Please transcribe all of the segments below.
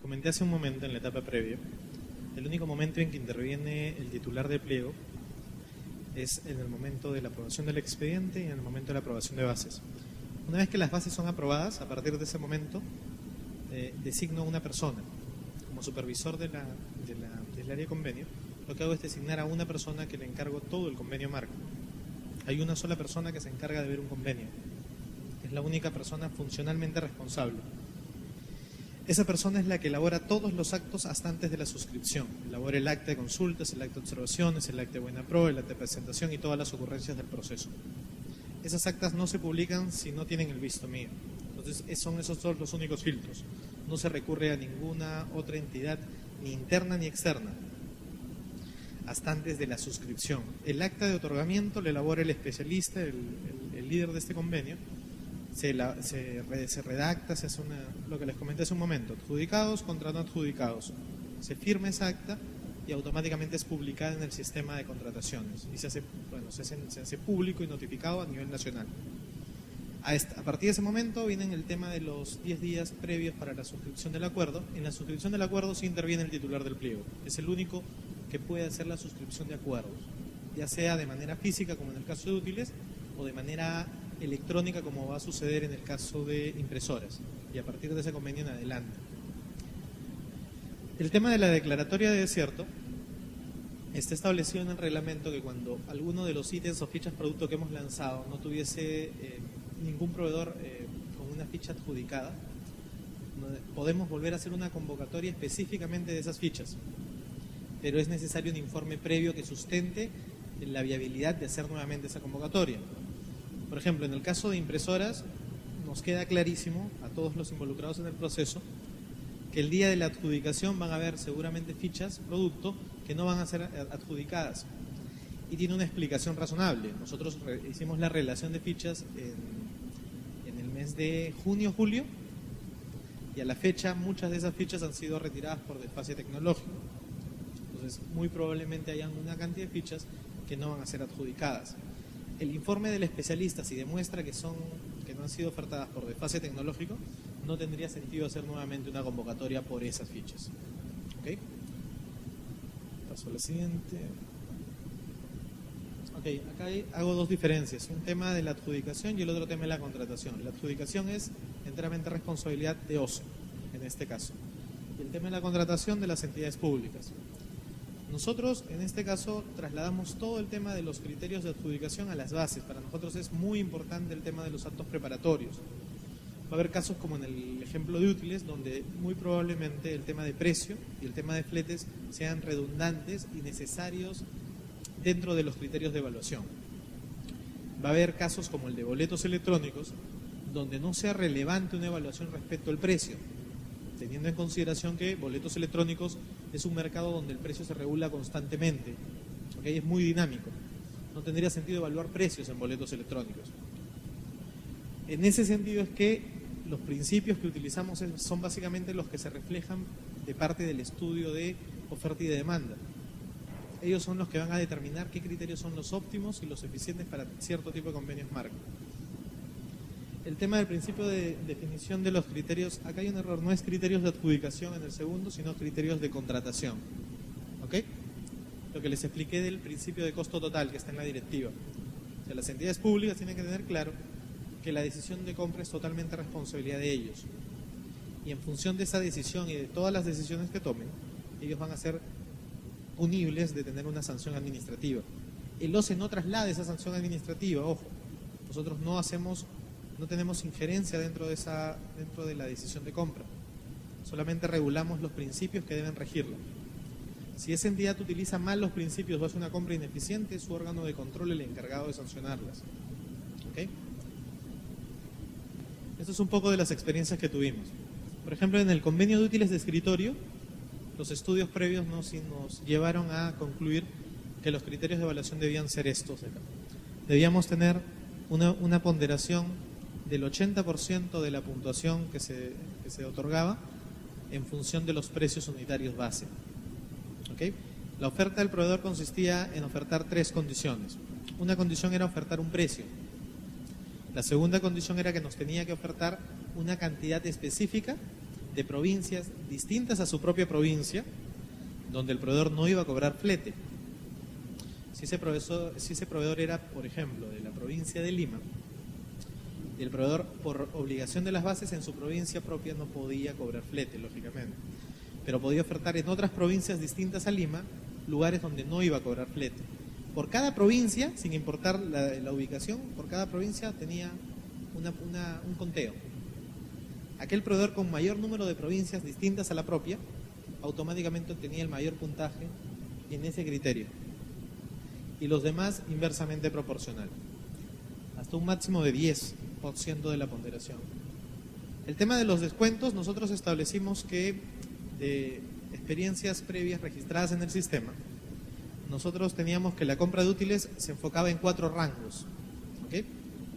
comenté hace un momento en la etapa previa, el único momento en que interviene el titular de pliego es en el momento de la aprobación del expediente y en el momento de la aprobación de bases. Una vez que las bases son aprobadas, a partir de ese momento designo a una persona como supervisor del área de convenio. Lo que hago es designar a una persona que le encargo todo el convenio marco. Hay una sola persona que se encarga de ver un convenio. Es la única persona funcionalmente responsable. Esa persona es la que elabora todos los actos hasta antes de la suscripción. Elabora el acta de consultas, el acta de observaciones, el acta de buena pro, el acta de presentación y todas las ocurrencias del proceso. Esas actas no se publican si no tienen el visto mío. Entonces son esos dos los únicos filtros. No se recurre a ninguna otra entidad, ni interna ni externa, hasta antes de la suscripción. El acta de otorgamiento lo elabora el especialista, el líder de este convenio. Se redacta, se hace lo que les comenté hace un momento, adjudicados contra no adjudicados. Se firma esa acta y automáticamente es publicada en el sistema de contrataciones y se hace público y notificado a nivel nacional. A partir de ese momento viene el tema de los 10 días previos para la suscripción del acuerdo. En la suscripción del acuerdo sí interviene el titular del pliego. Es el único que puede hacer la suscripción de acuerdos, ya sea de manera física como en el caso de útiles o de manera electrónica como va a suceder en el caso de impresoras, y a partir de ese convenio en adelante. El tema de la declaratoria de desierto está establecido en el reglamento que cuando alguno de los ítems o fichas producto que hemos lanzado no tuviese ningún proveedor con una ficha adjudicada, podemos volver a hacer una convocatoria específicamente de esas fichas, pero es necesario un informe previo que sustente la viabilidad de hacer nuevamente esa convocatoria. Por ejemplo, en el caso de impresoras, nos queda clarísimo a todos los involucrados en el proceso que el día de la adjudicación van a haber seguramente fichas, producto, que no van a ser adjudicadas. Y tiene una explicación razonable. Nosotros hicimos la relación de fichas en el mes de junio, julio, y a la fecha muchas de esas fichas han sido retiradas por desfase tecnológico. Entonces, muy probablemente hayan una cantidad de fichas que no van a ser adjudicadas. El informe del especialista, si demuestra que no han sido ofertadas por desfase tecnológico, no tendría sentido hacer nuevamente una convocatoria por esas fichas. ¿Ok? Paso a la siguiente. Ok, acá hago dos diferencias. Un tema de la adjudicación y el otro tema de la contratación. La adjudicación es enteramente responsabilidad de OCE, en este caso. Y el tema de la contratación de las entidades públicas. Nosotros, en este caso, trasladamos todo el tema de los criterios de adjudicación a las bases. Para nosotros es muy importante el tema de los actos preparatorios. Va a haber casos como en el ejemplo de útiles, donde muy probablemente el tema de precio y el tema de fletes sean redundantes y necesarios dentro de los criterios de evaluación. Va a haber casos como el de boletos electrónicos, donde no sea relevante una evaluación respecto al precio, teniendo en consideración que boletos electrónicos es un mercado donde el precio se regula constantemente, ¿okay? Es muy dinámico. No tendría sentido evaluar precios en boletos electrónicos. En ese sentido es que los principios que utilizamos son básicamente los que se reflejan de parte del estudio de oferta y de demanda. Ellos son los que van a determinar qué criterios son los óptimos y los eficientes para cierto tipo de convenios marco. El tema del principio de definición de los criterios, acá hay un error, no es criterios de adjudicación en el segundo, sino criterios de contratación. ¿Ok? Lo que les expliqué del principio de costo total que está en la directiva. O sea, las entidades públicas tienen que tener claro que la decisión de compra es totalmente responsabilidad de ellos. Y en función de esa decisión y de todas las decisiones que tomen, ellos van a ser punibles de tener una sanción administrativa. El OCE no traslada esa sanción administrativa, ojo. Nosotros no tenemos injerencia dentro de la decisión de compra. Solamente regulamos los principios que deben regirla. Si esa entidad utiliza mal los principios o hace una compra ineficiente, es su órgano de control el encargado de sancionarlas. ¿Ok? Esto es un poco de las experiencias que tuvimos. Por ejemplo, en el convenio de útiles de escritorio, los estudios previos nos llevaron a concluir que los criterios de evaluación debían ser estos. Debíamos tener una ponderación del 80% de la puntuación que se otorgaba en función de los precios unitarios base. ¿Okay? La oferta del proveedor consistía en ofertar 3 condiciones. Una condición era ofertar un precio. La segunda condición era que nos tenía que ofertar una cantidad específica de provincias distintas a su propia provincia, donde el proveedor no iba a cobrar flete. Si ese proveedor era, por ejemplo, de la provincia de Lima, el proveedor, por obligación de las bases, en su provincia propia no podía cobrar flete, lógicamente, pero podía ofertar en otras provincias distintas a Lima, lugares donde no iba a cobrar flete. Por cada provincia, sin importar la ubicación, por cada provincia tenía un conteo. Aquel proveedor con mayor número de provincias distintas a la propia, automáticamente tenía el mayor puntaje en ese criterio. Y los demás inversamente proporcional, hasta un máximo de 10% de la ponderación. El tema de los descuentos, nosotros establecimos que de experiencias previas registradas en el sistema, nosotros teníamos que la compra de útiles se enfocaba en 4 rangos. ¿Okay?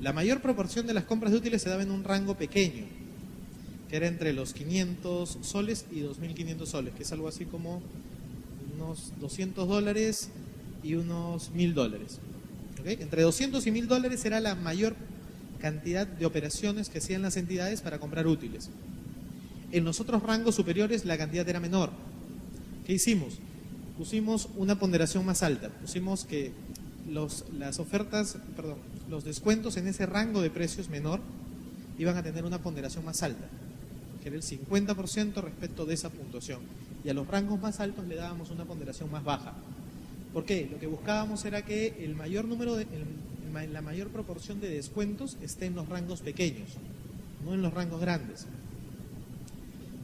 La mayor proporción de las compras de útiles se daba en un rango pequeño, que era entre los 500 soles y 2.500 soles, que es algo así como unos $200 y unos $1.000. ¿Okay? Entre 200 y $1.000 era la mayor cantidad de operaciones que hacían las entidades para comprar útiles. En los otros rangos superiores la cantidad era menor. ¿Qué hicimos? Pusimos una ponderación más alta. Pusimos que los descuentos en ese rango de precios menor iban a tener una ponderación más alta, que era el 50% respecto de esa puntuación. Y a los rangos más altos le dábamos una ponderación más baja. ¿Por qué? Lo que buscábamos era que el mayor número la mayor proporción de descuentos esté en los rangos pequeños, no en los rangos grandes.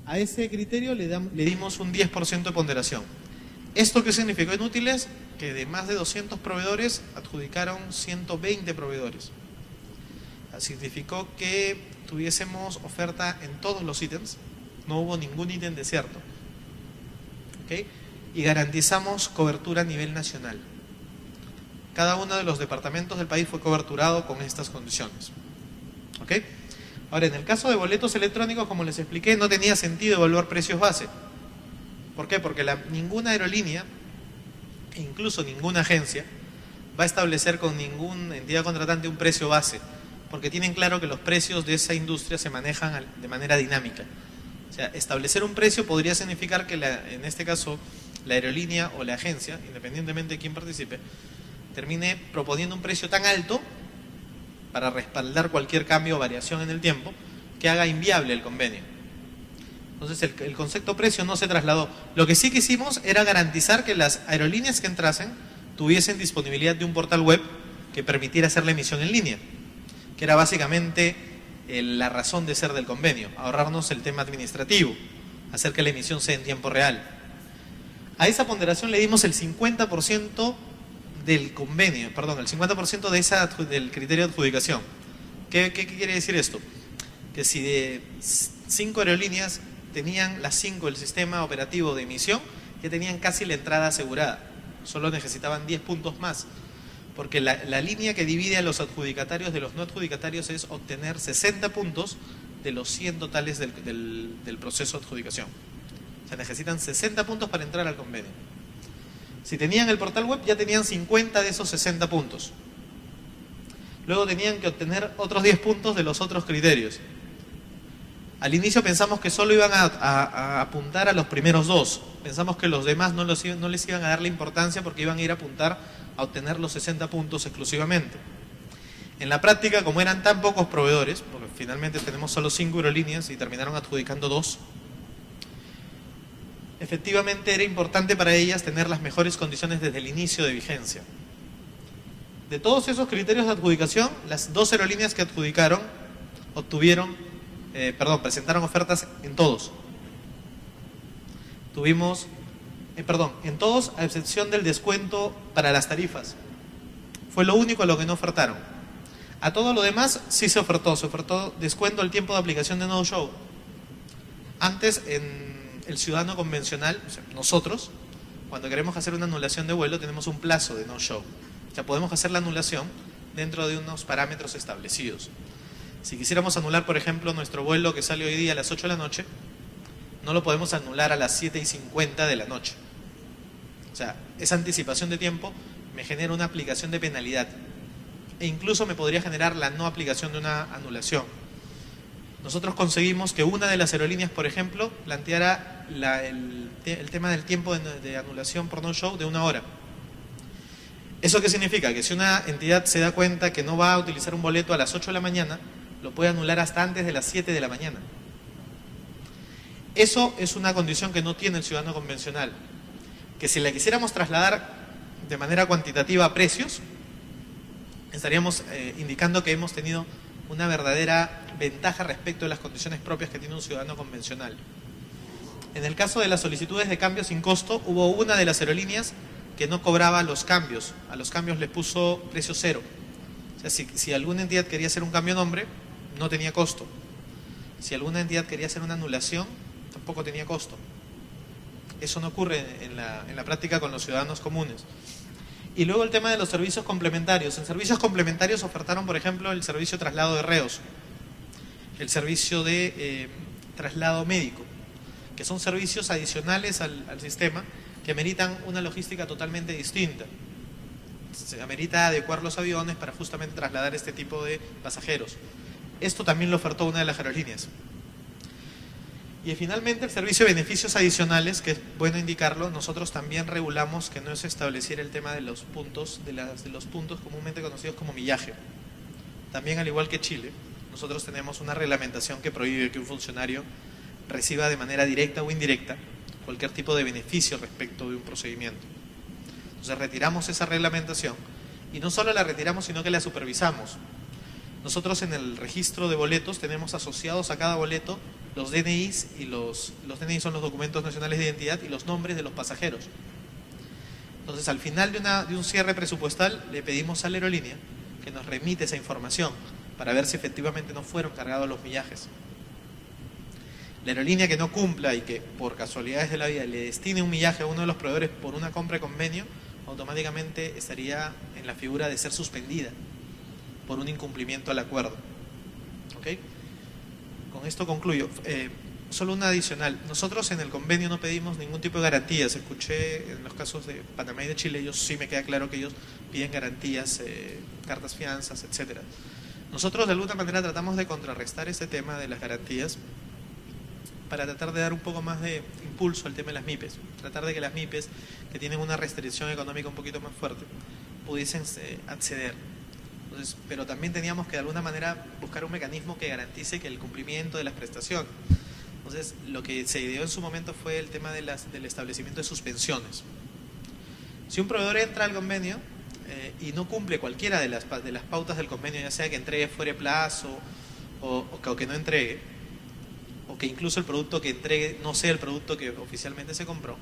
A ese criterio le dimos un 10% de ponderación. ¿Esto qué significó en útiles? Que de más de 200 proveedores adjudicaron 120 proveedores. Significó que tuviésemos oferta en todos los ítems, no hubo ningún ítem desierto. ¿Okay? Y garantizamos cobertura a nivel nacional. Cada uno de los departamentos del país fue coberturado con estas condiciones. ¿Okay? Ahora, en el caso de boletos electrónicos, como les expliqué, no tenía sentido evaluar precios base. ¿Por qué? Porque ninguna aerolínea, e incluso ninguna agencia, va a establecer con ninguna entidad contratante un precio base, porque tienen claro que los precios de esa industria se manejan de manera dinámica. O sea, establecer un precio podría significar que en este caso la aerolínea o la agencia, independientemente de quién participe, termine proponiendo un precio tan alto para respaldar cualquier cambio o variación en el tiempo que haga inviable el convenio. Entonces el concepto precio no se trasladó. Lo que sí que hicimos era garantizar que las aerolíneas que entrasen tuviesen disponibilidad de un portal web que permitiera hacer la emisión en línea, que era básicamente la razón de ser del convenio, ahorrarnos el tema administrativo, hacer que la emisión sea en tiempo real. A esa ponderación le dimos el 50% del convenio, perdón, el 50% del criterio de adjudicación. ¿Qué quiere decir esto? Que si de 5 aerolíneas tenían las 5 el sistema operativo de emisión, ya tenían casi la entrada asegurada, solo necesitaban 10 puntos más, porque la línea que divide a los adjudicatarios de los no adjudicatarios es obtener 60 puntos de los 100 totales del proceso de adjudicación. O sea, necesitan 60 puntos para entrar al convenio. Si tenían el portal web, ya tenían 50 de esos 60 puntos. Luego tenían que obtener otros 10 puntos de los otros criterios. Al inicio pensamos que solo iban a apuntar a los primeros 2. Pensamos que los demás no les iban a dar la importancia porque iban a ir a apuntar a obtener los 60 puntos exclusivamente. En la práctica, como eran tan pocos proveedores, porque finalmente tenemos solo 5 aerolíneas y terminaron adjudicando 2, efectivamente era importante para ellas tener las mejores condiciones desde el inicio de vigencia. De todos esos criterios de adjudicación, las 2 aerolíneas que adjudicaron presentaron ofertas en todos. En todos, a excepción del descuento para las tarifas. Fue lo único a lo que no ofertaron. A todo lo demás sí se ofertó descuento al tiempo de aplicación de no show. Antes, en el ciudadano convencional, o sea, nosotros, cuando queremos hacer una anulación de vuelo, tenemos un plazo de no show. O sea, podemos hacer la anulación dentro de unos parámetros establecidos. Si quisiéramos anular, por ejemplo, nuestro vuelo que sale hoy día a las 8 de la noche, no lo podemos anular a las 7:50 de la noche. O sea, esa anticipación de tiempo me genera una aplicación de penalidad. E incluso me podría generar la no aplicación de una anulación. nosotros conseguimos que una de las aerolíneas, por ejemplo, planteara el tema del tiempo de anulación por no-show de 1 hora. ¿Eso qué significa? Que si una entidad se da cuenta que no va a utilizar un boleto a las 8 de la mañana, lo puede anular hasta antes de las 7 de la mañana. Eso es una condición que no tiene el ciudadano convencional, que si la quisiéramos trasladar de manera cuantitativa a precios, estaríamos indicando que hemos tenido una verdadera ventaja respecto de las condiciones propias que tiene un ciudadano convencional. En el caso de las solicitudes de cambio sin costo, hubo una de las aerolíneas que no cobraba los cambios. A los cambios les puso precio cero. O sea, si alguna entidad quería hacer un cambio de nombre, no tenía costo. Si alguna entidad quería hacer una anulación, tampoco tenía costo. Eso no ocurre en la práctica con los ciudadanos comunes. Y luego el tema de los servicios complementarios. En servicios complementarios ofertaron, por ejemplo, el servicio de traslado de reos, el servicio de traslado médico, que son servicios adicionales al sistema que ameritan una logística totalmente distinta. Se amerita adecuar los aviones para justamente trasladar este tipo de pasajeros. Esto también lo ofertó una de las aerolíneas. Y finalmente el servicio de beneficios adicionales, que es bueno indicarlo, nosotros también regulamos que no se estableciera el tema de los puntos, de los puntos comúnmente conocidos como millaje. También, al igual que Chile, nosotros tenemos una reglamentación que prohíbe que un funcionario reciba de manera directa o indirecta cualquier tipo de beneficio respecto de un procedimiento. Entonces retiramos esa reglamentación y no solo la retiramos, sino que la supervisamos. Nosotros en el registro de boletos tenemos asociados a cada boleto los DNIs, y los DNIs son los documentos nacionales de identidad, y los nombres de los pasajeros. Entonces al final de un cierre presupuestal le pedimos a la aerolínea que nos remite esa información para ver si efectivamente no fueron cargados los millajes. La aerolínea que no cumpla y que por casualidades de la vida le destine un millaje a uno de los proveedores por una compra de convenio, automáticamente estaría en la figura de ser suspendida por un incumplimiento al acuerdo. ¿Ok? Con esto concluyo. Solo una adicional. Nosotros en el convenio no pedimos ningún tipo de garantías. Escuché en los casos de Panamá y de Chile, ellos sí me queda claro que ellos piden garantías, cartas fianzas, etcétera. Nosotros de alguna manera tratamos de contrarrestar ese tema de las garantías para tratar de dar un poco más de impulso al tema de las MIPES. Tratar de que las MIPES, que tienen una restricción económica un poquito más fuerte, pudiesen acceder. Entonces, pero también teníamos que de alguna manera buscar un mecanismo que garantice que el cumplimiento de las prestaciones. Entonces, lo que se ideó en su momento fue el tema del establecimiento de suspensiones. Si un proveedor entra al convenio y no cumple cualquiera de las pautas del convenio, ya sea que entregue fuera de plazo o que no entregue, o que incluso el producto que entregue no sea el producto que oficialmente se compró,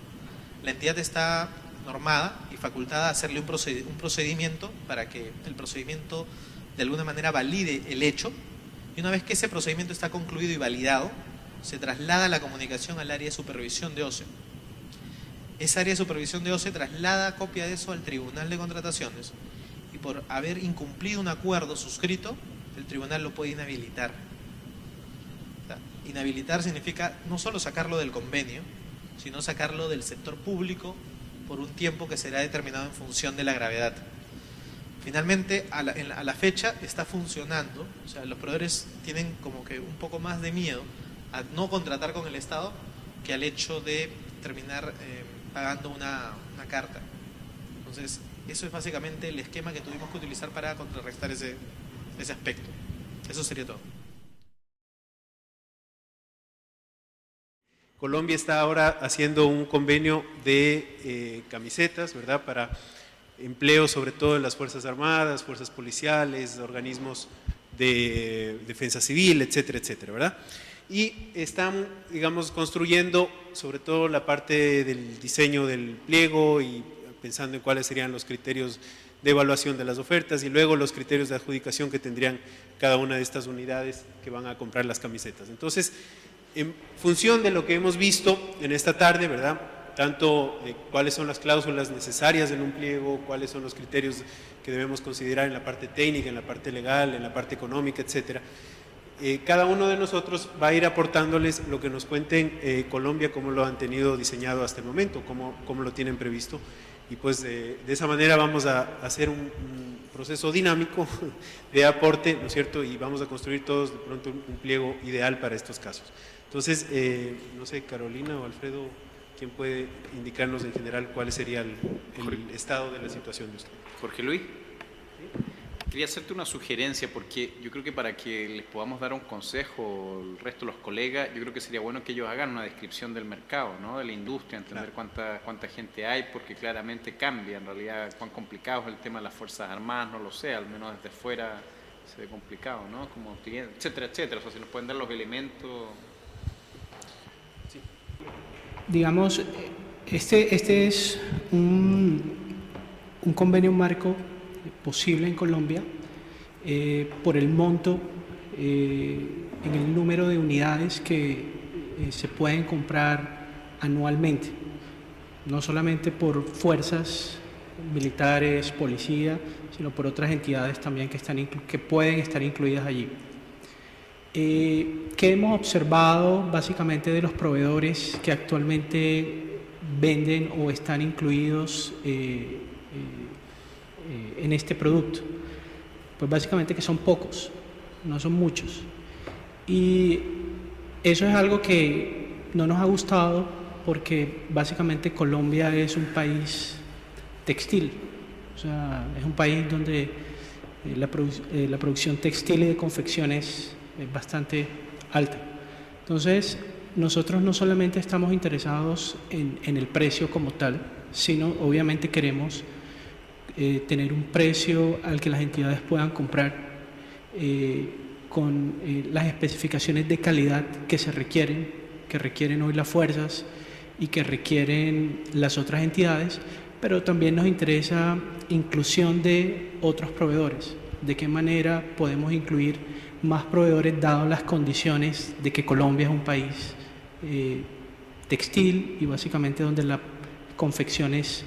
la entidad está normada y facultada a hacerle un procedimiento para que el procedimiento de alguna manera valide el hecho, y una vez que ese procedimiento está concluido y validado, se traslada la comunicación al área de supervisión de OCE. Esa área de supervisión de OCE traslada copia de eso al Tribunal de Contrataciones, y por haber incumplido un acuerdo suscrito, el tribunal lo puede inhabilitar. O sea, inhabilitar significa no solo sacarlo del convenio, sino sacarlo del sector público por un tiempo que será determinado en función de la gravedad. Finalmente, a la fecha está funcionando. O sea, los proveedores tienen como que un poco más de miedo a no contratar con el Estado que al hecho de terminar pagando una carta. Entonces, eso es básicamente el esquema que tuvimos que utilizar para contrarrestar ese aspecto. Eso sería todo. Colombia está ahora haciendo un convenio de camisetas, ¿verdad?, para empleo sobre todo en las Fuerzas Armadas, Fuerzas Policiales, organismos de defensa civil, etcétera, etcétera, ¿verdad? Y están, digamos, construyendo sobre todo la parte del diseño del pliego y pensando en cuáles serían los criterios de evaluación de las ofertas y luego los criterios de adjudicación que tendrían cada una de estas unidades que van a comprar las camisetas. Entonces, en función de lo que hemos visto en esta tarde, ¿verdad?, tanto cuáles son las cláusulas necesarias en un pliego, cuáles son los criterios que debemos considerar en la parte técnica, en la parte legal, en la parte económica, etcétera. Cada uno de nosotros va a ir aportándoles lo que nos cuenten Colombia, cómo lo han tenido diseñado hasta el momento, cómo lo tienen previsto, y pues de esa manera vamos a hacer un proceso dinámico de aporte, ¿no es cierto? Y vamos a construir todos de pronto un pliego ideal para estos casos. Entonces, no sé, Carolina o Alfredo, ¿quién puede indicarnos en general cuál sería el estado de la situación de usted? Jorge Luis. Quería hacerte una sugerencia, porque yo creo que para que les podamos dar un consejo al resto de los colegas, yo creo que sería bueno que ellos hagan una descripción del mercado, ¿no? De la industria, entender cuánta gente hay, porque claramente cambia, en realidad cuán complicado es el tema de las Fuerzas Armadas, no lo sé, al menos desde fuera se ve complicado, ¿no? Como, etcétera, etcétera, o sea, si nos pueden dar los elementos. Sí. Digamos, este es un convenio marco posible en Colombia por el monto en el número de unidades que se pueden comprar anualmente, no solamente por fuerzas militares, policía, sino por otras entidades también que pueden estar incluidas allí. ¿Qué hemos observado básicamente de los proveedores que actualmente venden o están incluidos en este producto? Pues básicamente que son pocos, no son muchos. Y eso es algo que no nos ha gustado, porque básicamente Colombia es un país textil, o sea, es un país donde la producción textil y de confecciones es bastante alta. Entonces, nosotros no solamente estamos interesados en el precio como tal, sino obviamente queremos tener un precio al que las entidades puedan comprar con las especificaciones de calidad que requieren hoy las fuerzas y que requieren las otras entidades, pero también nos interesa inclusión de otros proveedores. ¿De qué manera podemos incluir más proveedores dado las condiciones de que Colombia es un país textil y básicamente donde las confecciones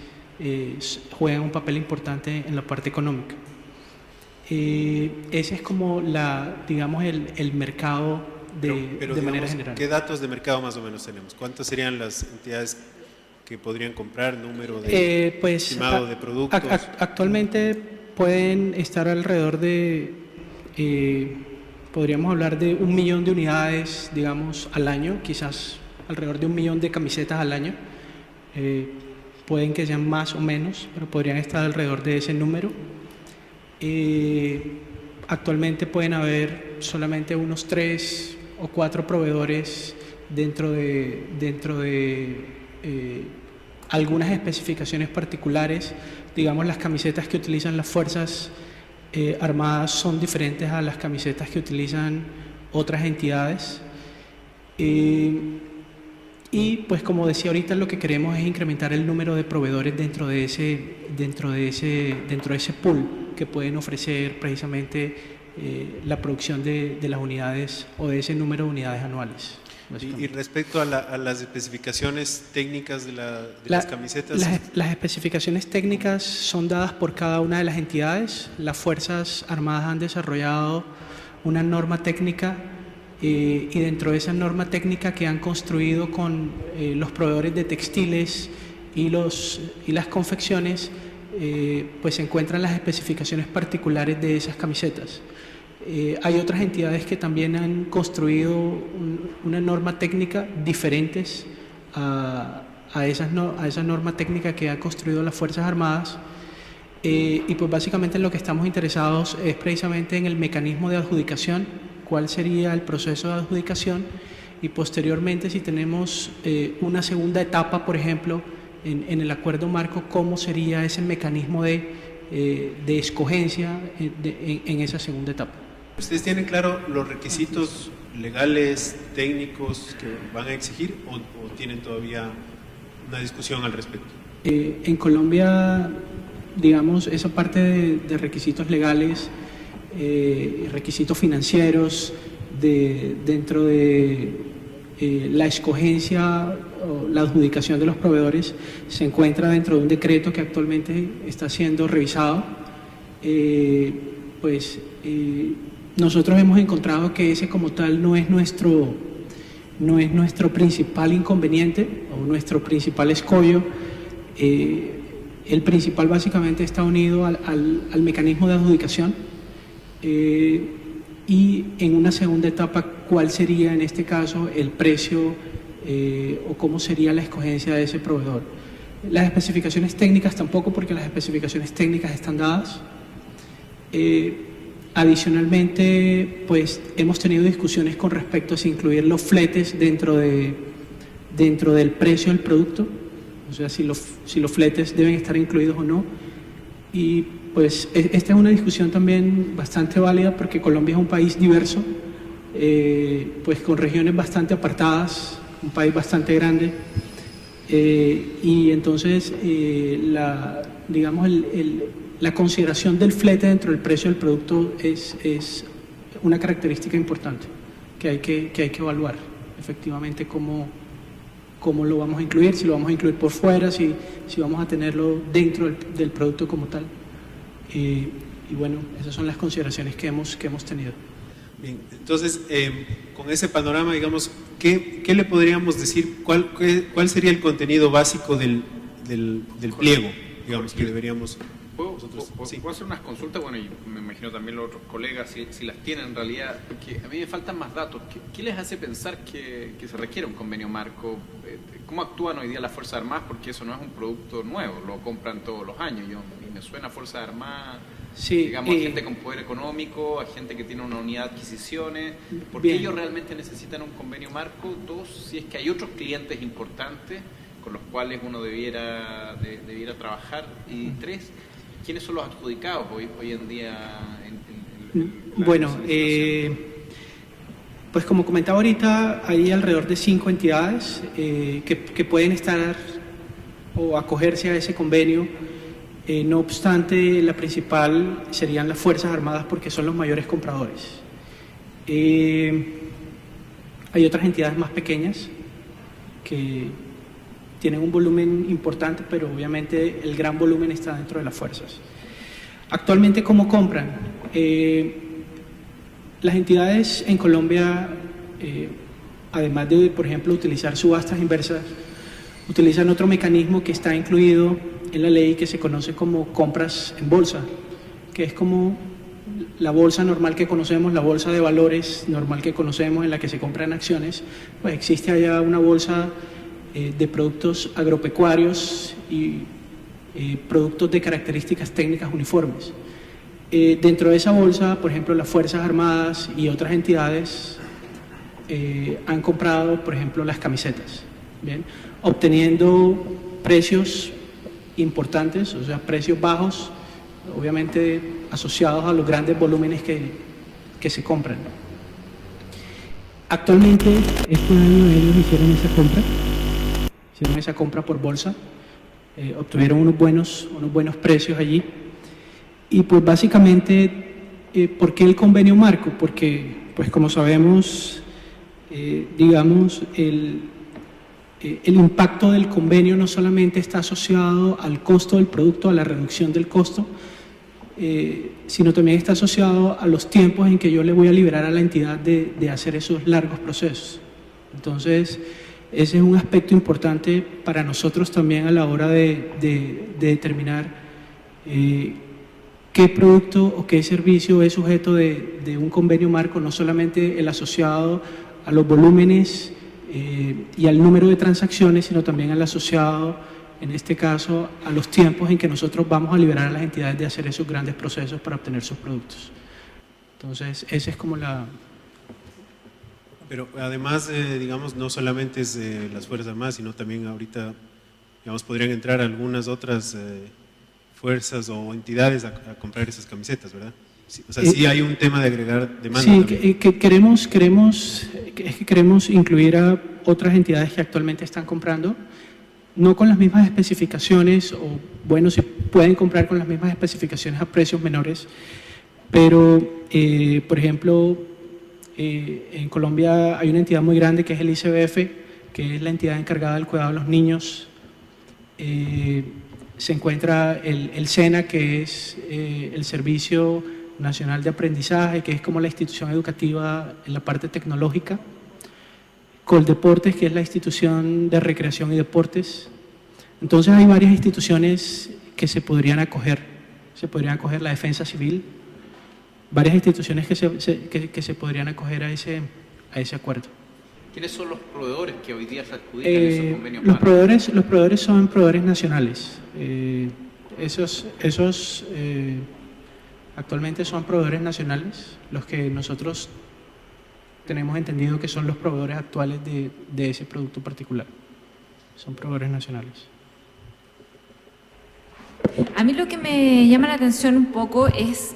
juegan un papel importante en la parte económica? Ese es como digamos el mercado de manera general. ¿Qué datos de mercado más o menos tenemos? ¿Cuántas serían las entidades que podrían comprar, número estimado de productos? Actualmente pueden estar alrededor de, podríamos hablar de 1 millón de unidades, digamos, al año, quizás alrededor de 1 millón de camisetas al año. Pueden que sean más o menos, pero podrían estar alrededor de ese número. Actualmente pueden haber solamente unos 3 o 4 proveedores dentro de algunas especificaciones particulares. Digamos, las camisetas que utilizan las Fuerzas Armadas son diferentes a las camisetas que utilizan otras entidades. Y pues como decía ahorita, lo que queremos es incrementar el número de proveedores dentro de ese pool que pueden ofrecer precisamente la producción de las unidades o de ese número de unidades anuales. Y respecto a las especificaciones técnicas de las camisetas. Las especificaciones técnicas son dadas por cada una de las entidades. Las Fuerzas Armadas han desarrollado una norma técnica y dentro de esa norma técnica que han construido con los proveedores de textiles y las confecciones, pues se encuentran las especificaciones particulares de esas camisetas. Hay otras entidades que también han construido una norma técnica diferentes a esa norma técnica que ha construido las Fuerzas Armadas, y pues básicamente lo que estamos interesados es precisamente en el mecanismo de adjudicación, cuál sería el proceso de adjudicación, y posteriormente si tenemos una segunda etapa, por ejemplo, en el acuerdo marco, cómo sería ese mecanismo de escogencia en esa segunda etapa. ¿Ustedes tienen claro los requisitos legales, técnicos que van a exigir o tienen todavía una discusión al respecto? En Colombia, digamos, esa parte de requisitos legales, requisitos financieros, dentro de la escogencia o la adjudicación de los proveedores, se encuentra dentro de un decreto que actualmente está siendo revisado. Nosotros hemos encontrado que ese como tal no es nuestro principal inconveniente o nuestro principal escollo. El principal básicamente está unido al mecanismo de adjudicación y en una segunda etapa cuál sería en este caso el precio o cómo sería la escogencia de ese proveedor. Las especificaciones técnicas tampoco, porque las especificaciones técnicas están dadas. Adicionalmente, pues hemos tenido discusiones con respecto a si incluir los fletes dentro del precio del producto, o sea, si los fletes deben estar incluidos o no. Y pues esta es una discusión también bastante válida porque Colombia es un país diverso, pues con regiones bastante apartadas, un país bastante grande, y entonces digamos la consideración del flete dentro del precio del producto es una característica importante que hay que evaluar efectivamente cómo lo vamos a incluir, si lo vamos a incluir por fuera, si vamos a tenerlo dentro del producto como tal. Y bueno, esas son las consideraciones que hemos tenido. Bien, entonces, con ese panorama, digamos, ¿qué le podríamos decir? ¿Cuál sería el contenido básico del pliego, digamos, que deberíamos... ¿Puedo hacer unas consultas? Bueno, y me imagino también los otros colegas, si las tienen en realidad, porque a mí me faltan más datos. ¿Qué les hace pensar que se requiere un convenio marco? ¿Cómo actúan hoy día las Fuerzas Armadas? Porque eso no es un producto nuevo, lo compran todos los años. Y me suena Fuerzas Armadas, sí, digamos, a gente con poder económico, a gente que tiene una unidad de adquisiciones. ¿Por qué ellos realmente necesitan un convenio marco? Dos, si es que hay otros clientes importantes con los cuales uno debiera trabajar. Y tres, ¿quiénes son los adjudicados hoy en día? Bueno, pues como comentaba ahorita, hay alrededor de 5 entidades que pueden estar o acogerse a ese convenio. No obstante, la principal serían las Fuerzas Armadas porque son los mayores compradores. Hay otras entidades más pequeñas que tienen un volumen importante, pero obviamente el gran volumen está dentro de las fuerzas. Actualmente, ¿cómo compran? Las entidades en Colombia, además de, por ejemplo, utilizar subastas inversas, utilizan otro mecanismo que está incluido en la ley que se conoce como compras en bolsa, que es como la bolsa normal que conocemos, la bolsa de valores normal que conocemos en la que se compran acciones. Pues existe allá una bolsa de productos agropecuarios y productos de características técnicas uniformes. Dentro de esa bolsa, por ejemplo, las Fuerzas Armadas y otras entidades han comprado, por ejemplo, las camisetas, ¿bien? Obteniendo precios importantes, o sea, precios bajos, obviamente asociados a los grandes volúmenes que se compran. Actualmente, este año ellos hicieron esa compra por bolsa, obtuvieron unos buenos precios allí. Y pues básicamente, ¿por qué el convenio marco? Porque, pues como sabemos, digamos, el impacto del convenio no solamente está asociado al costo del producto, a la reducción del costo, sino también está asociado a los tiempos en que yo le voy a liberar a la entidad de hacer esos largos procesos. Entonces, ese es un aspecto importante para nosotros también a la hora de determinar qué producto o qué servicio es sujeto de un convenio marco, no solamente el asociado a los volúmenes y al número de transacciones, sino también el asociado, en este caso, a los tiempos en que nosotros vamos a liberar a las entidades de hacer esos grandes procesos para obtener sus productos. Entonces, esa es como la... Pero además, digamos, no solamente es las Fuerzas Armadas, sino también ahorita, digamos, podrían entrar algunas otras fuerzas o entidades a comprar esas camisetas, ¿verdad? Sí, o sea, sí hay un tema de agregar demanda. Sí, queremos incluir a otras entidades que actualmente están comprando, no con las mismas especificaciones, o bueno, si pueden comprar con las mismas especificaciones a precios menores, pero, por ejemplo, en Colombia hay una entidad muy grande que es el ICBF, que es la entidad encargada del cuidado de los niños. Se encuentra el SENA, que es el Servicio Nacional de Aprendizaje, que es como la institución educativa en la parte tecnológica. Coldeportes, que es la institución de recreación y deportes. Entonces hay varias instituciones que se podrían acoger. Se podrían acoger la defensa civil, varias instituciones que se podrían acoger a ese acuerdo. ¿Quiénes son los proveedores que hoy día se adjudican esos convenios? Los proveedores son proveedores nacionales. Actualmente son proveedores nacionales, los que nosotros tenemos entendido que son los proveedores actuales de ese producto particular. Son proveedores nacionales. A mí lo que me llama la atención un poco es,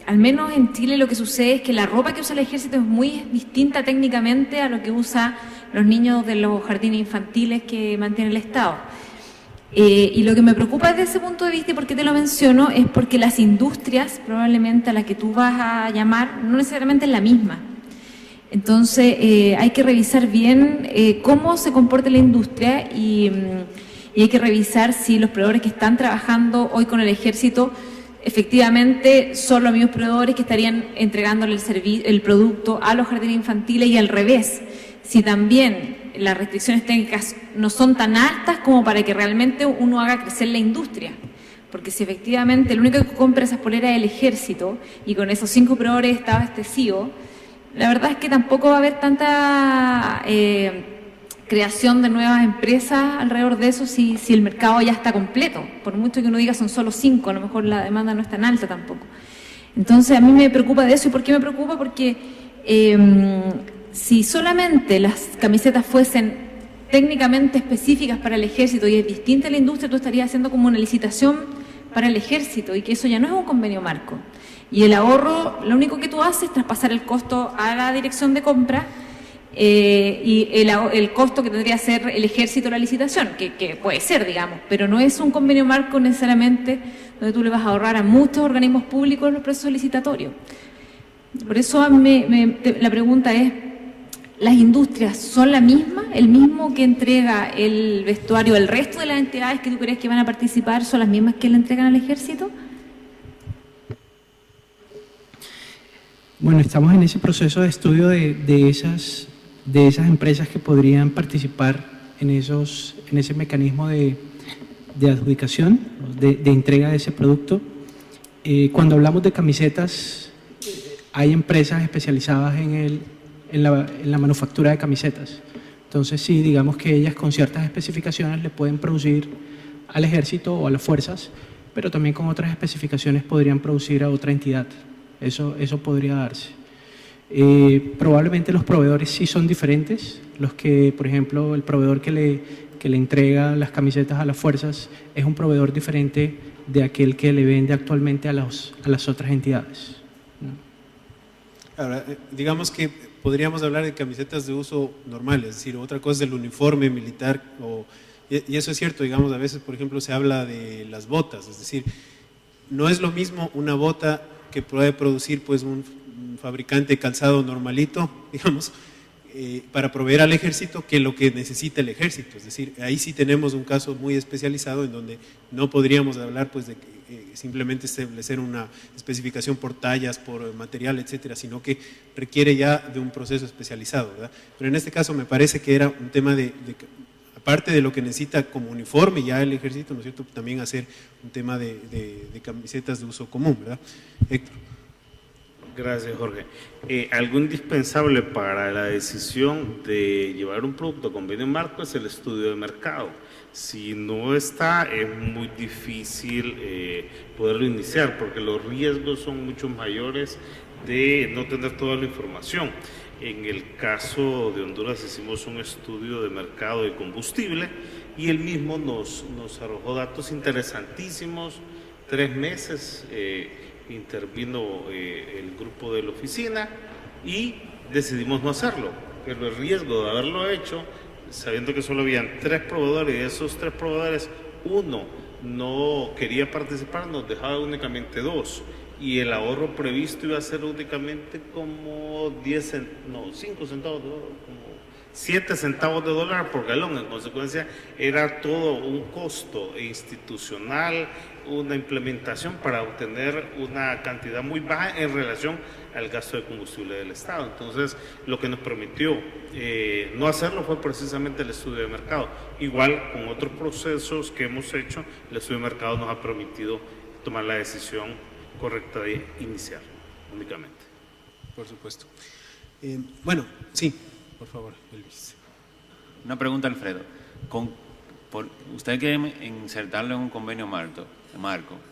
al menos en Chile lo que sucede es que la ropa que usa el ejército es muy distinta técnicamente a lo que usan los niños de los jardines infantiles que mantiene el Estado. Y lo que me preocupa desde ese punto de vista, y por qué te lo menciono, es porque las industrias probablemente a las que tú vas a llamar no necesariamente es la misma. Entonces hay que revisar bien cómo se comporta la industria y hay que revisar si los proveedores que están trabajando hoy con el ejército efectivamente son los mismos proveedores que estarían entregándole el producto a los jardines infantiles y al revés. Si también las restricciones técnicas no son tan altas como para que realmente uno haga crecer la industria. Porque si efectivamente el único que compra esas poleras es el ejército y con esos 5 proveedores está abastecido, la verdad es que tampoco va a haber tanta creación de nuevas empresas alrededor de eso si el mercado ya está completo. Por mucho que uno diga son solo 5, a lo mejor la demanda no es tan alta tampoco. Entonces a mí me preocupa de eso. ¿Y por qué me preocupa? Porque si solamente las camisetas fuesen técnicamente específicas para el ejército y es distinta a la industria, tú estarías haciendo como una licitación para el ejército y que eso ya no es un convenio marco. Y el ahorro, lo único que tú haces es traspasar el costo a la dirección de compra y el costo que tendría que ser el ejército la licitación, que puede ser, digamos, pero no es un convenio marco necesariamente donde tú le vas a ahorrar a muchos organismos públicos los procesos licitatorios. Por eso la pregunta es, ¿las industrias son la misma? ¿El mismo que entrega el vestuario al resto de las entidades que tú crees que van a participar son las mismas que le entregan al ejército? Bueno, estamos en ese proceso de estudio de esas empresas que podrían participar en ese mecanismo de adjudicación, de entrega de ese producto. Cuando hablamos de camisetas, hay empresas especializadas en la manufactura de camisetas. Entonces, sí, digamos que ellas con ciertas especificaciones le pueden producir al ejército o a las fuerzas, pero también con otras especificaciones podrían producir a otra entidad. Eso podría darse. Probablemente los proveedores sí son diferentes. Los que, por ejemplo, el proveedor que le entrega las camisetas a las fuerzas es un proveedor diferente de aquel que le vende actualmente a las otras entidades, ¿no? Ahora, digamos que podríamos hablar de camisetas de uso normal, es decir, otra cosa es el uniforme militar, y eso es cierto, digamos, a veces, por ejemplo, se habla de las botas, es decir, no es lo mismo una bota que puede producir pues un fabricante de calzado normalito, digamos, para proveer al ejército que lo que necesita el ejército. Es decir, ahí sí tenemos un caso muy especializado en donde no podríamos hablar pues de simplemente establecer una especificación por tallas, por material, etcétera, sino que requiere ya de un proceso especializado, ¿verdad? Pero en este caso me parece que era un tema aparte de lo que necesita como uniforme ya el ejército, ¿no es cierto?, también hacer un tema de camisetas de uso común, ¿verdad? Héctor. Gracias, Jorge. Algo indispensable para la decisión de llevar un producto a convenio marco es el estudio de mercado. Si no está, es muy difícil poderlo iniciar porque los riesgos son mucho mayores de no tener toda la información. En el caso de Honduras hicimos un estudio de mercado de combustible y el mismo nos arrojó datos interesantísimos. 3 meses intervino el grupo de la oficina y decidimos no hacerlo, pero el riesgo de haberlo hecho, sabiendo que solo habían 3 proveedores y de esos 3 proveedores, uno no quería participar, nos dejaba únicamente 2 y el ahorro previsto iba a ser únicamente como 5 centavos, como 7 centavos de dólar por galón. En consecuencia, era todo un costo institucional, una implementación para obtener una cantidad muy baja en relación al gasto de combustible del Estado. Entonces, lo que nos permitió no hacerlo fue precisamente el estudio de mercado. Igual, con otros procesos que hemos hecho, el estudio de mercado nos ha permitido tomar la decisión correcta de iniciar únicamente. Por supuesto. Bueno, sí, por favor, Elvis. Una pregunta, Alfredo. Usted quiere insertarlo en un convenio marco,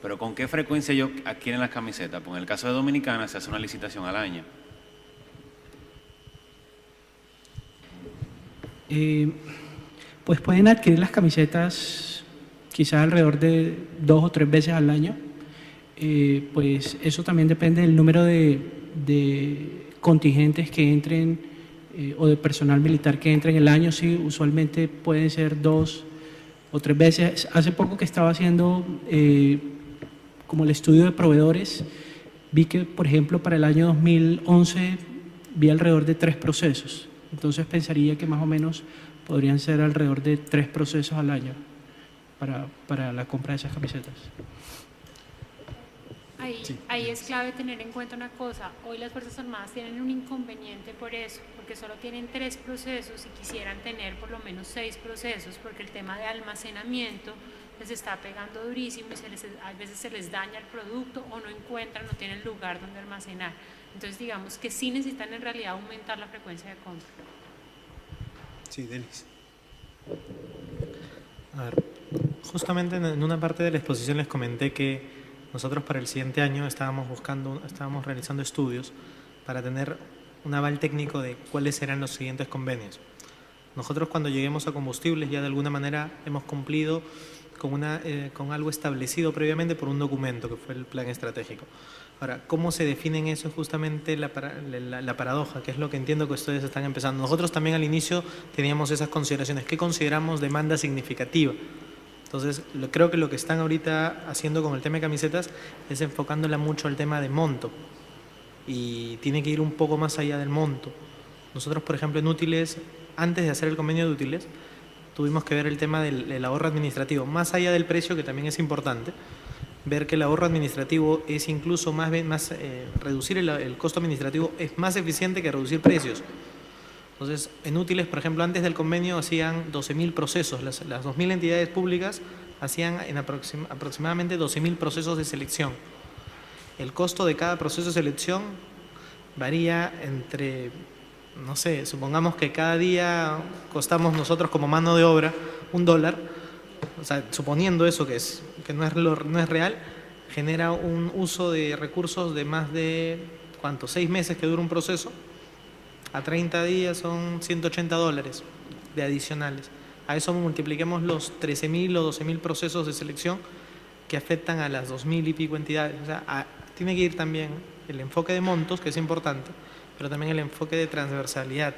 pero ¿con qué frecuencia ellos adquieren las camisetas? Porque en el caso de Dominicana se hace una licitación al año. Pues pueden adquirir las camisetas quizás alrededor de 2 o 3 veces al año. Pues eso también depende del número de contingentes que entren o de personal militar que entre en el año. Sí, usualmente pueden ser 2 o 3 veces. Hace poco que estaba haciendo como el estudio de proveedores, vi que, por ejemplo, para el año 2011 vi alrededor de 3 procesos. Entonces pensaría que más o menos podrían ser alrededor de 3 procesos al año para la compra de esas camisetas. Ahí es clave tener en cuenta una cosa. Hoy las Fuerzas Armadas tienen un inconveniente por eso, porque solo tienen 3 procesos y quisieran tener por lo menos 6 procesos, porque el tema de almacenamiento les está pegando durísimo y a veces se les daña el producto o no encuentran, no tienen lugar donde almacenar. Entonces, digamos que sí necesitan en realidad aumentar la frecuencia de compra. Sí, Denis. A ver, justamente en una parte de la exposición les comenté que nosotros para el siguiente año estábamos realizando estudios para tener un aval técnico de cuáles serán los siguientes convenios. Nosotros cuando lleguemos a combustibles ya de alguna manera hemos cumplido con algo establecido previamente por un documento que fue el plan estratégico. Ahora, ¿cómo se definen eso? Justamente la paradoja, que es lo que entiendo que ustedes están empezando. Nosotros también al inicio teníamos esas consideraciones. ¿Qué consideramos demanda significativa? Entonces, creo que lo que están ahorita haciendo con el tema de camisetas es enfocándola mucho al tema de monto y tiene que ir un poco más allá del monto. Nosotros, por ejemplo, en útiles, antes de hacer el convenio de útiles, tuvimos que ver el tema del ahorro administrativo, más allá del precio, que también es importante, ver que el ahorro administrativo es incluso reducir el costo administrativo es más eficiente que reducir precios. Entonces, en útiles, por ejemplo, antes del convenio hacían 12.000 procesos. Las 2.000 entidades públicas hacían aproximadamente 12.000 procesos de selección. El costo de cada proceso de selección varía entre, no sé, supongamos que cada día costamos nosotros como mano de obra $1, o sea, suponiendo eso que no es real, genera un uso de recursos de más de, ¿cuánto? 6 meses que dura un proceso. A 30 días son $180 de adicionales. A eso multipliquemos los 13.000 o 12.000 procesos de selección que afectan a las 2.000 y pico entidades. O sea, tiene que ir también el enfoque de montos, que es importante, pero también el enfoque de transversalidad.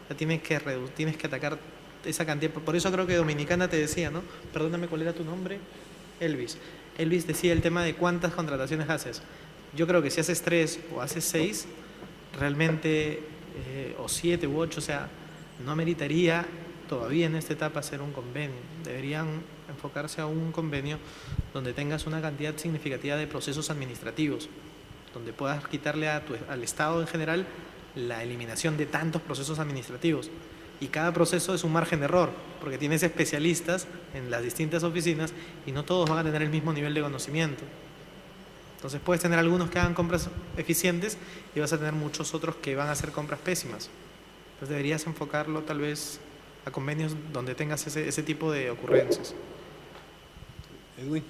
O sea, tienes que atacar esa cantidad. Por eso creo que Dominicana te decía, ¿no? Perdóname, ¿cuál era tu nombre? Elvis. Elvis decía el tema de cuántas contrataciones haces. Yo creo que si haces 3 o haces 6, realmente, o 7 u 8, o sea, no ameritaría todavía en esta etapa hacer un convenio. Deberían enfocarse a un convenio donde tengas una cantidad significativa de procesos administrativos, donde puedas quitarle al Estado en general la eliminación de tantos procesos administrativos. Y cada proceso es un margen de error, porque tienes especialistas en las distintas oficinas y no todos van a tener el mismo nivel de conocimiento. Entonces puedes tener algunos que hagan compras eficientes y vas a tener muchos otros que van a hacer compras pésimas. Entonces deberías enfocarlo tal vez a convenios donde tengas ese tipo de ocurrencias. Edwin.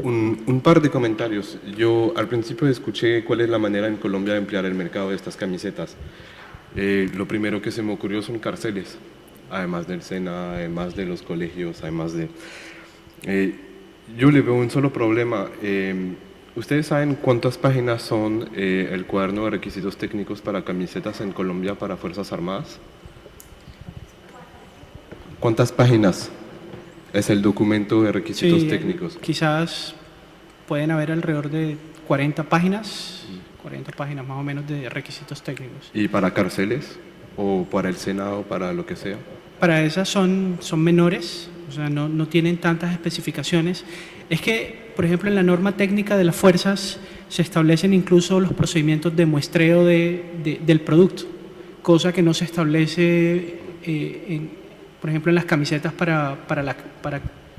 Un par de comentarios. Yo al principio escuché cuál es la manera en Colombia de emplear el mercado de estas camisetas. Lo primero que se me ocurrió son cárceles, además del SENA, además de los colegios, además de... yo le veo un solo problema. ¿Ustedes saben cuántas páginas son el cuaderno de requisitos técnicos para camisetas en Colombia para Fuerzas Armadas? ¿Cuántas páginas es el documento de requisitos técnicos? Quizás pueden haber alrededor de 40 páginas, 40 páginas más o menos de requisitos técnicos. ¿Y para cárceles o para el Senado, para lo que sea? Para esas son menores, o sea, no tienen tantas especificaciones. Es que, por ejemplo, en la norma técnica de las fuerzas se establecen incluso los procedimientos de muestreo del producto, cosa que no se establece, por ejemplo, en las camisetas para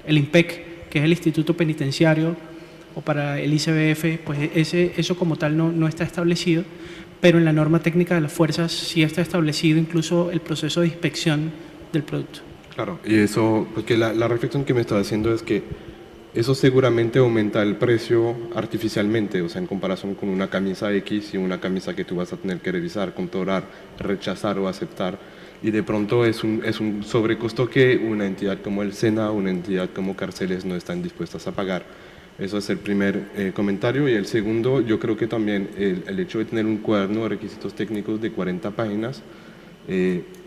el IMPEC, que es el Instituto Penitenciario, o para el ICBF, pues eso como tal no está establecido, pero en la norma técnica de las fuerzas sí está establecido incluso el proceso de inspección del producto. Claro, y eso, porque la reflexión que me estaba haciendo es que eso seguramente aumenta el precio artificialmente, o sea, en comparación con una camisa X y una camisa que tú vas a tener que revisar, controlar, rechazar o aceptar, y de pronto es un sobrecosto que una entidad como el SENA, una entidad como Cárceles no están dispuestas a pagar. Eso es el primer comentario. Y el segundo, yo creo que también el hecho de tener un cuaderno de requisitos técnicos de 40 páginas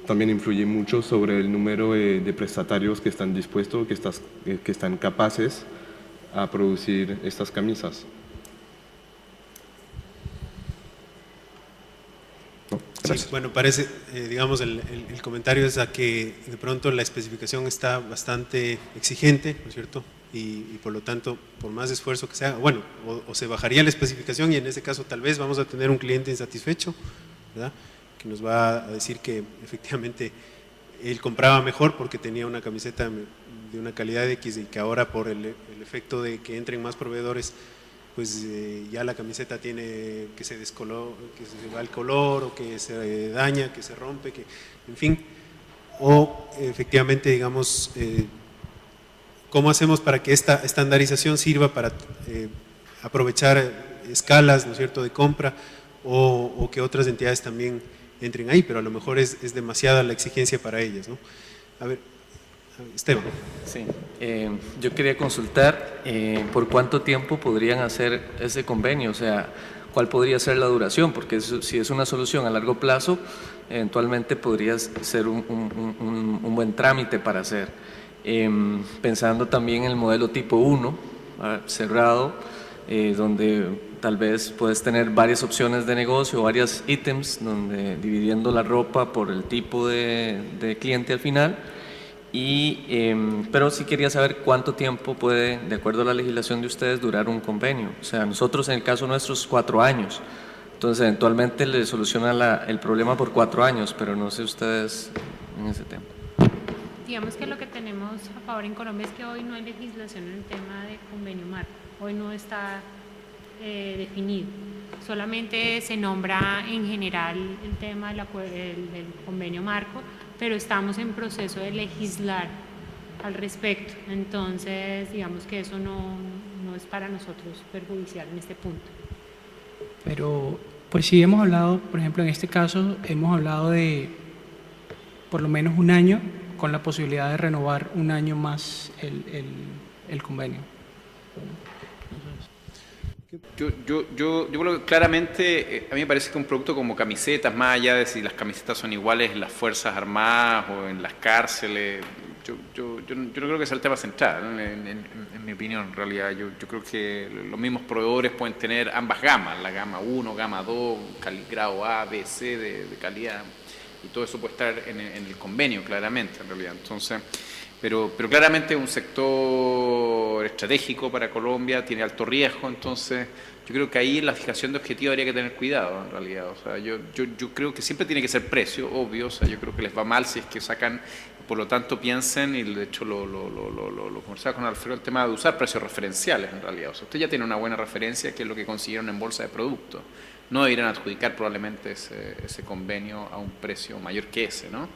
también influye mucho sobre el número de prestatarios que están dispuestos, que están capaces a producir estas camisas. ¿No? Sí, bueno, parece, digamos, el comentario es a que de pronto la especificación está bastante exigente, ¿no es cierto? Y por lo tanto, por más esfuerzo que se haga, bueno, o se bajaría la especificación y en ese caso tal vez vamos a tener un cliente insatisfecho, ¿verdad?, que nos va a decir que efectivamente él compraba mejor porque tenía una camiseta de una calidad X y que ahora por el efecto de que entren más proveedores, pues ya la camiseta tiene que se descolor, que se va el color o que se daña, que se rompe, que, en fin, o efectivamente, digamos, ¿cómo hacemos para que esta estandarización sirva para aprovechar escalas, ¿no es cierto?, de compra o que otras entidades también entren ahí, pero a lo mejor es demasiada la exigencia para ellas, ¿no? A ver, Esteban. Sí, yo quería consultar por cuánto tiempo podrían hacer ese convenio, o sea, cuál podría ser la duración, porque si es una solución a largo plazo, eventualmente podría ser un buen trámite para hacer. Pensando también en el modelo tipo 1, cerrado, donde tal vez puedes tener varias opciones de negocio, varios ítems, donde dividiendo la ropa por el tipo de cliente al final. Pero sí quería saber cuánto tiempo puede, de acuerdo a la legislación de ustedes, durar un convenio. O sea, nosotros en el caso nuestro es 4 años. Entonces, eventualmente le soluciona el problema por 4 años, pero no sé ustedes en ese tema. Digamos que lo que tenemos a favor en Colombia es que hoy no hay legislación en el tema de convenio marco. Hoy no está definido. Solamente se nombra en general el tema del convenio marco, pero estamos en proceso de legislar al respecto. Entonces, digamos que eso no es para nosotros perjudicial en este punto. Pero, pues sí hemos hablado, por ejemplo, en este caso, hemos hablado de por lo menos un año, con la posibilidad de renovar un año más el convenio. Yo creo que claramente a mí me parece que un producto como camisetas, más allá de si las camisetas son iguales en las Fuerzas Armadas o en las cárceles, yo no creo que sea el tema central, ¿no? En mi opinión, en realidad. Yo creo que los mismos proveedores pueden tener ambas gamas, la gama 1, gama 2, grado A, B, C de calidad, y todo eso puede estar en el convenio, claramente, en realidad. Entonces, pero claramente es un sector estratégico para Colombia, tiene alto riesgo, entonces yo creo que ahí en la fijación de objetivos habría que tener cuidado, en realidad. O sea, yo creo que siempre tiene que ser precio, obvio, o sea, yo creo que les va mal si es que sacan, por lo tanto piensen, y de hecho lo conversaba con Alfredo, el tema de usar precios referenciales, en realidad. O sea, usted ya tiene una buena referencia, que es lo que consiguieron en bolsa de productos. No deberían adjudicar probablemente ese convenio a un precio mayor que ese, ¿no?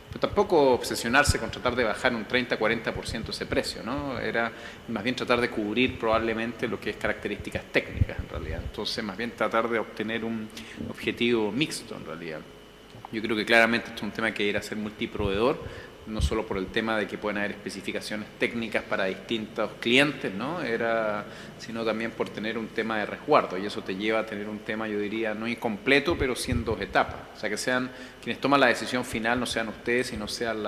Pero tampoco obsesionarse con tratar de bajar un 30-40% ese precio, ¿no? Era más bien tratar de cubrir probablemente lo que es características técnicas, en realidad. Entonces, más bien tratar de obtener un objetivo mixto, en realidad. Yo creo que claramente esto es un tema que irá a ser multiproveedor, no solo por el tema de que pueden haber especificaciones técnicas para distintos clientes, ¿no? Sino también por tener un tema de resguardo, y eso te lleva a tener un tema, yo diría, no incompleto, pero sí en 2 etapas. O sea, que sean quienes toman la decisión final, no sean ustedes, sino sean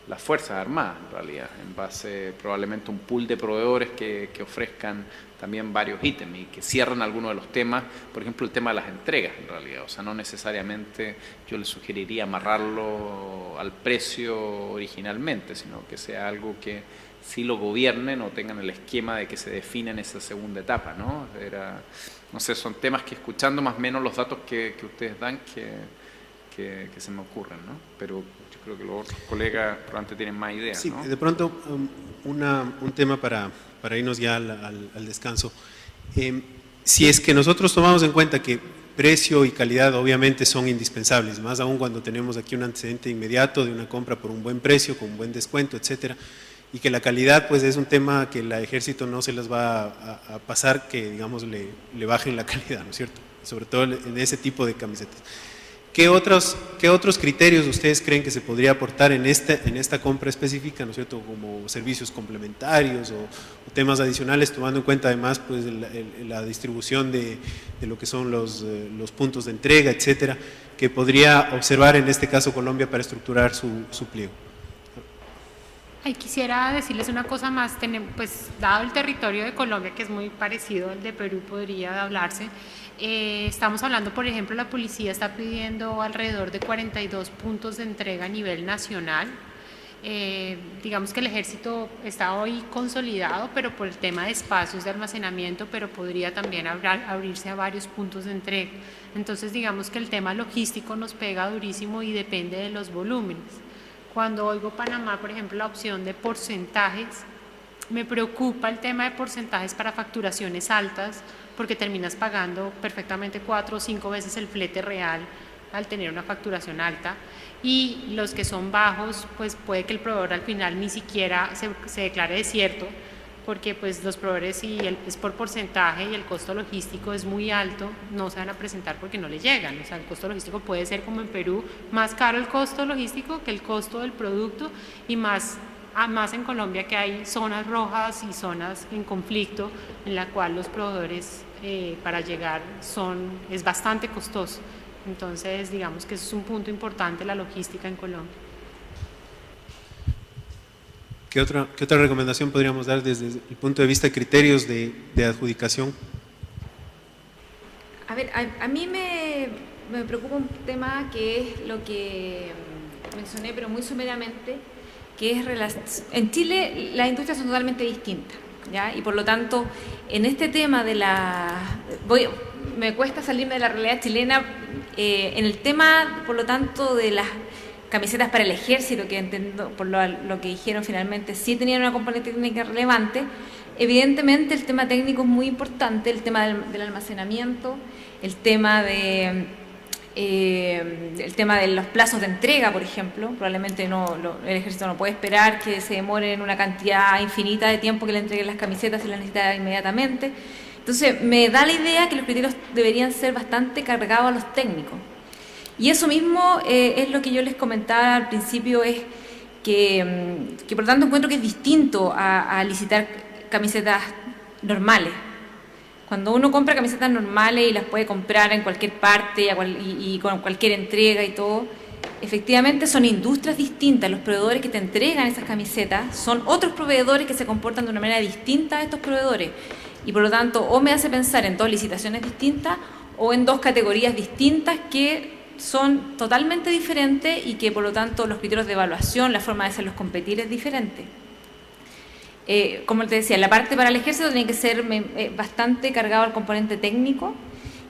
las Fuerzas Armadas, en realidad, en base probablemente a un pool de proveedores que ofrezcan también varios ítems y que cierren algunos de los temas, por ejemplo, el tema de las entregas, en realidad. O sea, no necesariamente yo le sugeriría amarrarlo al precio originalmente, sino que sea algo que sí lo gobiernen o tengan el esquema de que se define en esa segunda etapa, ¿no? No sé, son temas que escuchando más o menos los datos que ustedes dan que se me ocurren, ¿no? Pero yo creo que los otros colegas probablemente tienen más ideas, sí, ¿no? De pronto, un tema para irnos ya al descanso. Si es que nosotros tomamos en cuenta que precio y calidad obviamente son indispensables, más aún cuando tenemos aquí un antecedente inmediato de una compra por un buen precio, con un buen descuento, etcétera, y que la calidad pues es un tema que el ejército no se les va a pasar, que digamos le bajen la calidad, ¿no es cierto? Sobre todo en ese tipo de camisetas. ¿Qué otros criterios ustedes creen que se podría aportar en esta compra específica, ¿no es cierto? Como servicios complementarios o temas adicionales, tomando en cuenta además pues la distribución de lo que son los puntos de entrega, etcétera, que podría observar en este caso Colombia para estructurar su pliego? Quisiera decirles una cosa más, pues dado el territorio de Colombia, que es muy parecido al de Perú, podría hablarse. Estamos hablando, por ejemplo, la policía está pidiendo alrededor de 42 puntos de entrega a nivel nacional. Digamos que el ejército está hoy consolidado, pero por el tema de espacios de almacenamiento, pero podría también abrirse a varios puntos de entrega. Entonces, digamos que el tema logístico nos pega durísimo y depende de los volúmenes. Cuando oigo Panamá, por ejemplo, la opción de porcentajes, me preocupa el tema de porcentajes para facturaciones altas, porque terminas pagando perfectamente 4 o 5 veces el flete real al tener una facturación alta, y los que son bajos, pues puede que el proveedor al final ni siquiera se declare desierto, porque pues los proveedores, si es por porcentaje y el costo logístico es muy alto, no se van a presentar porque no le llegan. O sea, el costo logístico puede ser, como en Perú, más caro el costo logístico que el costo del producto, y más en Colombia, que hay zonas rojas y zonas en conflicto en la cual los proveedores para llegar es bastante costoso. Entonces, digamos que eso es un punto importante, la logística en Colombia. ¿Qué otra recomendación podríamos dar desde el punto de vista de criterios de adjudicación? A ver, a mí me preocupa un tema que es lo que mencioné, pero muy someramente, que es en Chile las industrias son totalmente distintas, ¿ya? Y por lo tanto, en este tema de me cuesta salirme de la realidad chilena, en el tema, por lo tanto, de las camisetas para el ejército, que entiendo por lo que dijeron finalmente, sí tenían una componente técnica relevante. Evidentemente el tema técnico es muy importante, el tema del almacenamiento, el tema de los plazos de entrega, por ejemplo. Probablemente el ejército no puede esperar que se demore en una cantidad infinita de tiempo que le entreguen las camisetas, si las necesita inmediatamente. Entonces me da la idea que los criterios deberían ser bastante cargados a los técnicos. Y eso mismo es lo que yo les comentaba al principio, es que por lo tanto encuentro que es distinto a licitar camisetas normales. Cuando uno compra camisetas normales y las puede comprar en cualquier parte y con cualquier entrega y todo, efectivamente son industrias distintas. Los proveedores que te entregan esas camisetas son otros proveedores que se comportan de una manera distinta a estos proveedores. Y por lo tanto, o me hace pensar en dos licitaciones distintas o en dos categorías distintas que son totalmente diferentes y que por lo tanto los criterios de evaluación, la forma de hacerlos competir es diferente. Como te decía, la parte para el ejército tiene que ser bastante cargado al componente técnico,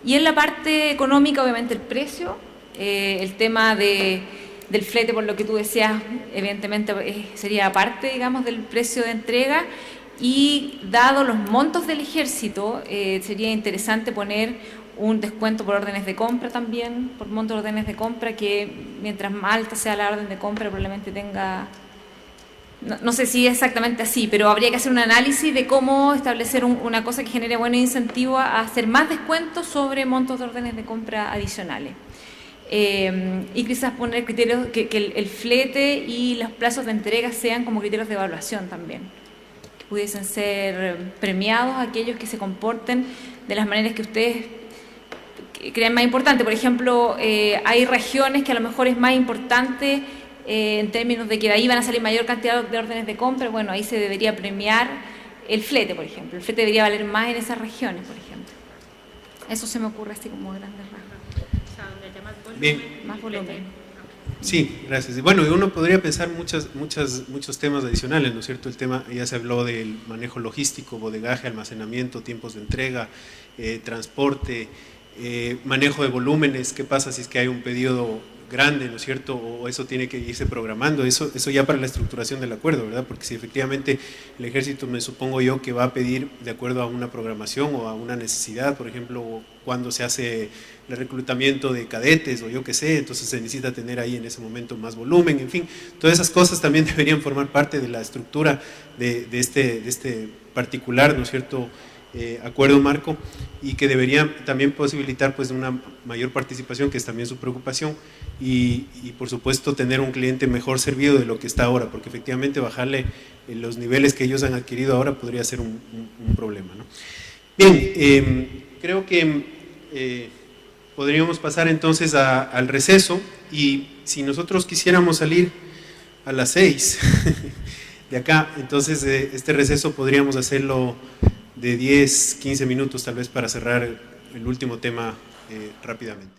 y en la parte económica obviamente el precio, el tema del flete, por lo que tú decías, evidentemente sería parte, digamos, del precio de entrega, y dado los montos del ejército sería interesante poner un descuento por órdenes de compra también, por monto de órdenes de compra, que mientras más alta sea la orden de compra probablemente tenga, no sé si es exactamente así, pero habría que hacer un análisis de cómo establecer una cosa que genere buenos incentivos a hacer más descuentos sobre montos de órdenes de compra adicionales. Y quizás poner criterios, que el flete y los plazos de entrega sean como criterios de evaluación también, que pudiesen ser premiados aquellos que se comporten de las maneras que ustedes crean más importante. Por ejemplo, hay regiones que a lo mejor es más importante en términos de que de ahí van a salir mayor cantidad de órdenes de compra, bueno, ahí se debería premiar el flete, por ejemplo. El flete debería valer más en esas regiones, por ejemplo. Eso se me ocurre así como grandes rasgos. O sea, donde haya más volumen. Bien. Más volumen. Sí, gracias. Y bueno, uno podría pensar muchos temas adicionales, ¿no es cierto? El tema, ya se habló del manejo logístico, bodegaje, almacenamiento, tiempos de entrega, transporte, manejo de volúmenes, qué pasa si es que hay un pedido grande, ¿no es cierto? O eso tiene que irse programando, eso ya para la estructuración del acuerdo, ¿verdad? Porque si efectivamente el ejército, me supongo yo, que va a pedir de acuerdo a una programación o a una necesidad, por ejemplo, cuando se hace el reclutamiento de cadetes o yo qué sé, entonces se necesita tener ahí en ese momento más volumen, en fin, todas esas cosas también deberían formar parte de la estructura de este particular, ¿no es cierto?, acuerdo marco, y que deberían también posibilitar pues una mayor participación, que es también su preocupación, y por supuesto tener un cliente mejor servido de lo que está ahora, porque efectivamente bajarle los niveles que ellos han adquirido ahora podría ser un problema, ¿no? Bien, creo que podríamos pasar entonces al receso, y si nosotros quisiéramos salir a las 6 de acá, entonces este receso podríamos hacerlo de 10, 15 minutos tal vez para cerrar el último tema rápidamente.